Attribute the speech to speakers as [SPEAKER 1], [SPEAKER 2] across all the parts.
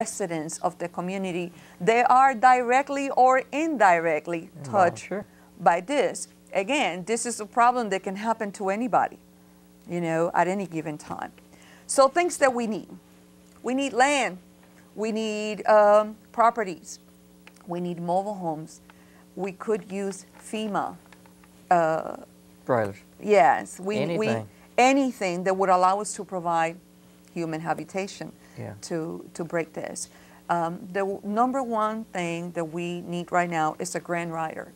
[SPEAKER 1] residents of the community, they are directly or indirectly touched by this. Again, this is a problem that can happen to anybody, you know, at any given time. So things that we need land, we need properties, we need mobile homes, we could use FEMA.
[SPEAKER 2] Trailers.
[SPEAKER 1] Yes,
[SPEAKER 2] anything
[SPEAKER 1] that would allow us to provide human habitation to break this. The number one thing that we need right now is a grant writer.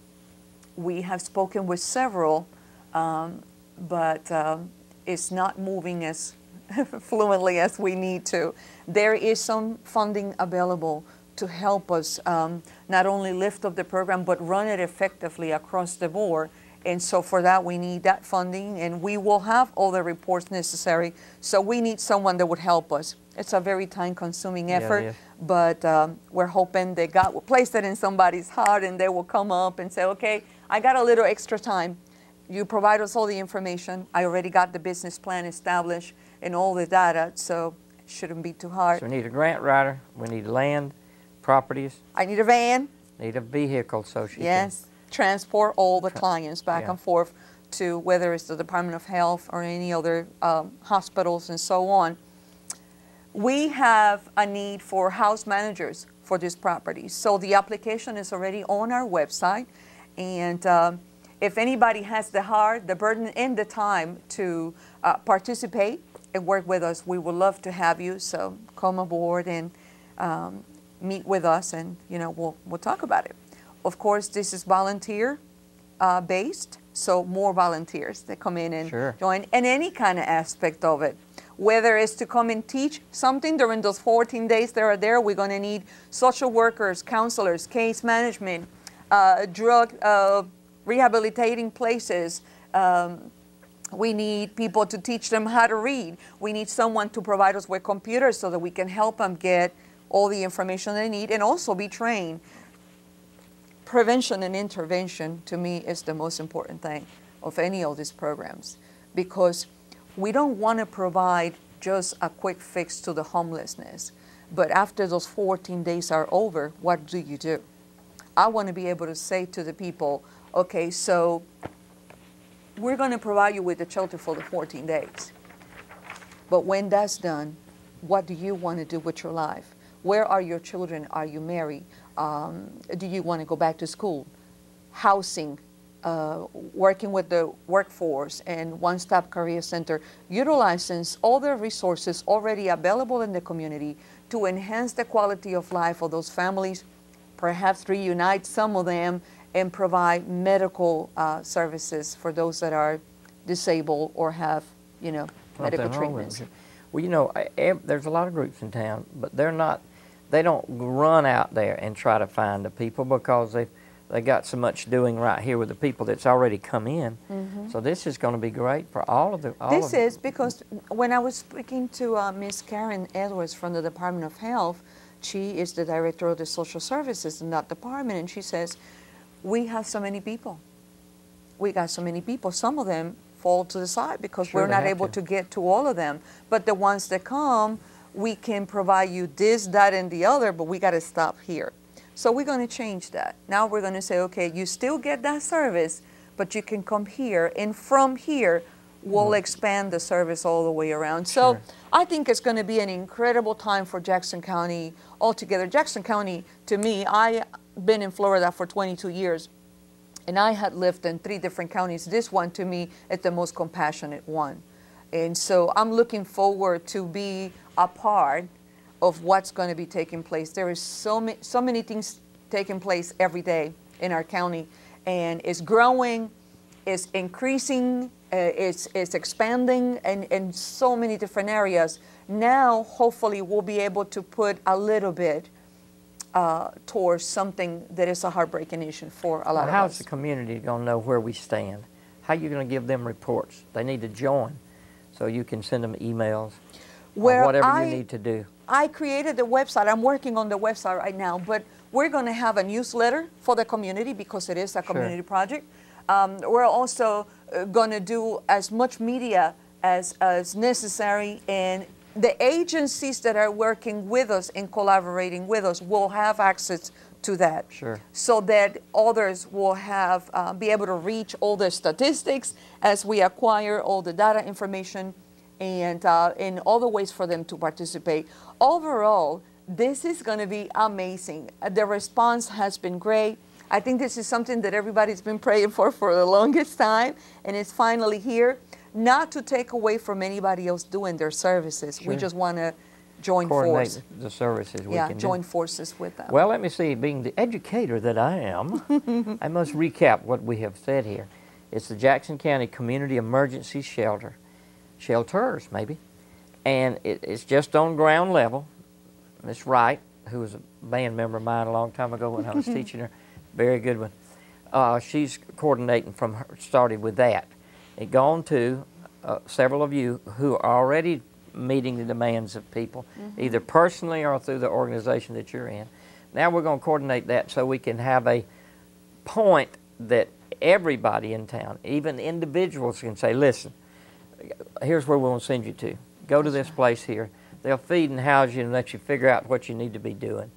[SPEAKER 1] We have spoken with several, but it's not moving as fluently as we need to. There is some funding available to help us not only lift up the program, but run it effectively across the board. And so for that, we need that funding, and we will have all the reports necessary. So we need someone that would help us. It's a very time-consuming effort, but we're hoping that God will place that in somebody's heart, and they will come up and say, okay, I got a little extra time. You provide us all the information. I already got the business plan established and all the data, so it shouldn't be too hard.
[SPEAKER 2] So we need a grant writer. We need land, properties.
[SPEAKER 1] I need a van.
[SPEAKER 2] Need a vehicle so she
[SPEAKER 1] can transport all the clients back and forth to whether it's the Department of Health or any other hospitals and so on. We have a need for house managers for this property. So the application is already on our website, and if anybody has the heart, the burden, and the time to participate and work with us, we would love to have you. So come aboard and meet with us, and we'll talk about it. Of course, this is volunteer based, so more volunteers that come in and join, in any kind of aspect of it. Whether it's to come and teach something during those 14 days they are there, we're going to need social workers, counselors, case management, drug rehabilitating places. We need people to teach them how to read. We need someone to provide us with computers so that we can help them get all the information they need and also be trained. Prevention and intervention, to me, is the most important thing of any of these programs, because we don't want to provide just a quick fix to the homelessness. But after those 14 days are over, what do you do? I want to be able to say to the people, okay, so we're going to provide you with the shelter for the 14 days. But when that's done, what do you want to do with your life? Where are your children? Are you married? Do you want to go back to school? Housing, working with the workforce and One-Stop Career Center, utilizing all the resources already available in the community to enhance the quality of life of those families, perhaps reunite some of them and provide medical services for those that are disabled or have, medical treatments.
[SPEAKER 2] Well, there's a lot of groups in town, but they don't run out there and try to find the people, because they got so much doing right here with the people that's already come in. So this is going to be great for all of them.
[SPEAKER 1] Because when I was speaking to Miss Karen Edwards from the Department of Health, she is the director of the social services in that department, and she says, we have so many people. We got so many people. Some of them fall to the side because we're not able to get to all of them. But the ones that come, we can provide you this, that, and the other, but we got to stop here. So we're going to change that. Now we're going to say, okay, you still get that service, but you can come here, and from here, we'll expand the service all the way around. So I think it's going to be an incredible time for Jackson County altogether. Jackson County, to me, I've been in Florida for 22 years, and I had lived in 3 different counties. This one, to me, is the most compassionate one. And so I'm looking forward to be a part of what's going to be taking place. There is so many things taking place every day in our county, and it's growing, it's increasing, it's expanding in so many different areas. Now, hopefully, we'll be able to put a little bit towards something that is a heartbreaking issue for a lot of us.
[SPEAKER 2] How's the community going to know where we stand? How are you going to give them reports? They need to join, so you can send them emails or whatever you need to do.
[SPEAKER 1] I created the website. I'm working on the website right now, but we're going to have a newsletter for the community because it is a community project. We're also going to do as much media as necessary, and the agencies that are working with us and collaborating with us will have access to that.
[SPEAKER 2] Sure.
[SPEAKER 1] So that others will have, be able to reach all the statistics as we acquire all the data information and other ways for them to participate. Overall, this is going to be amazing. The response has been great. I think this is something that everybody's been praying for the longest time, and it's finally here. Not to take away from anybody else doing their services.
[SPEAKER 2] Sure.
[SPEAKER 1] We just want to join
[SPEAKER 2] Coordinate
[SPEAKER 1] forces.
[SPEAKER 2] the services we
[SPEAKER 1] Yeah,
[SPEAKER 2] can
[SPEAKER 1] join
[SPEAKER 2] do.
[SPEAKER 1] forces with them.
[SPEAKER 2] Well, let me see. Being the educator that I am, I must recap what we have said here. It's the Jackson County Community Emergency Shelter, shelters maybe, and it's just on ground level. Miss Wright, who was a band member of mine a long time ago when I was teaching her, very good one. She's coordinating from her, started with that. It gone to several of you who are already meeting the demands of people, either personally or through the organization that you're in. Now we're going to coordinate that so we can have a point that everybody in town, even individuals, can say, listen, here's where we want to send you to. Go to this place here. They'll feed and house you and let you figure out what you need to be doing.